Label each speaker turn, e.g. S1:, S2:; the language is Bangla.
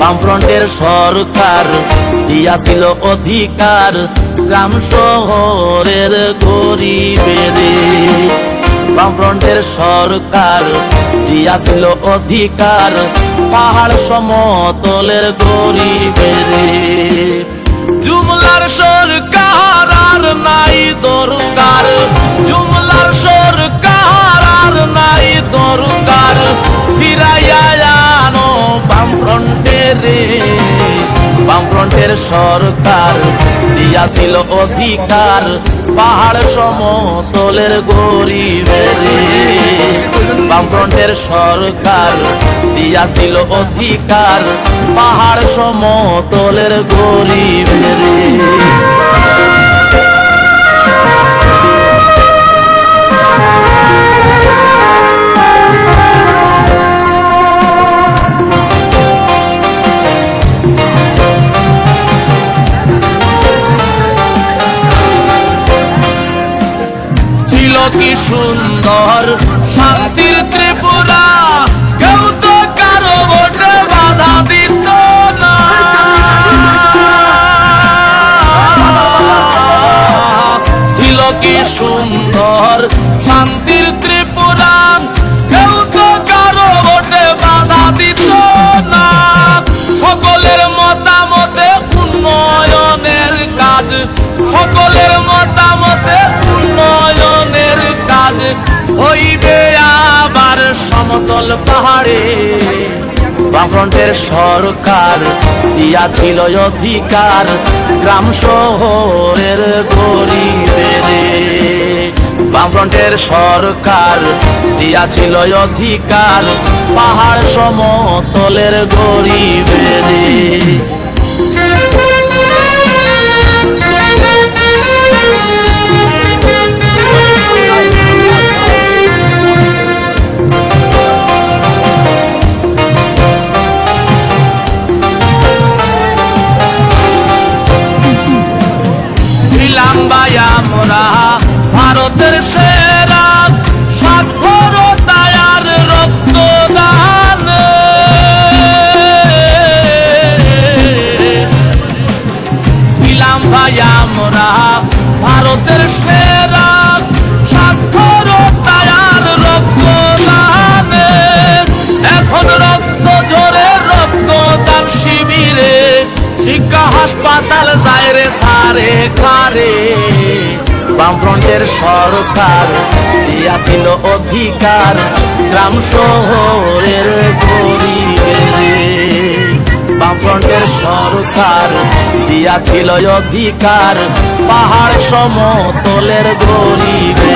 S1: বামফ্রন্টের সরকার দিয়াছিল অধিকার গ্রাম শহরের গরিবেরে। বামফ্রন্টের সরকার দিয়াছিল অধিকার পাহাড় সমতলের গরিবেরে। জুমলার সরকার আর নাই দরকার, জুমলার সরকার আর নাই দরকার, ফিরাইয়া আনো বামফ্রন্টেরে। বামফ্রন্টের সরকার দিয়াছিল অধিকার পাহাড় সমতলের গরিবেরে। বামফ্রন্টের সরকার দিয়াছিল অধিকার পাহাড় সমতলের গরিবেরে। ছিল কি সুন্দর শান্তির ত্রিপুরা, কেউ তো কারো ভোটে বাধা দিত না। ছিল কি সুন্দর শান্তির ত্রিপুরা, কেউ তো কারো ভোটে বাধা দিত না। সকলের মতামতে উন্নয়নের কাজ, সকলের মতামতে উন্নয়নের কাজ হইবে আবার সমতল পাহাড়ে। বামফ্রন্টের সরকার দিয়াছিল অধিকার গ্রাম শহরের গরিবেরে। বামফ্রন্টের সরকার দিয়াছিল অধিকার পাহাড় সমতলের গরিবেরে। আমরা ভারতের সেরা স্বাক্ষরতায় আর রক্তদান, ছিলাম ভাই আমরা ভারতের সেরা স্বাক্ষরতায় আর রক্তদান। এখন রক্ত ঝরে রক্তদান শিবিরে, শিক্ষা হাসপাতাল যায় রে সারে খারে। বামফ্রন্টের সরকার দিয়াছিল অধিকার গ্রাম শহরের গরিবেরে। বামফ্রন্টের সরকার দিয়াছিল অধিকার পাহাড় সমতলের গরিবেরে।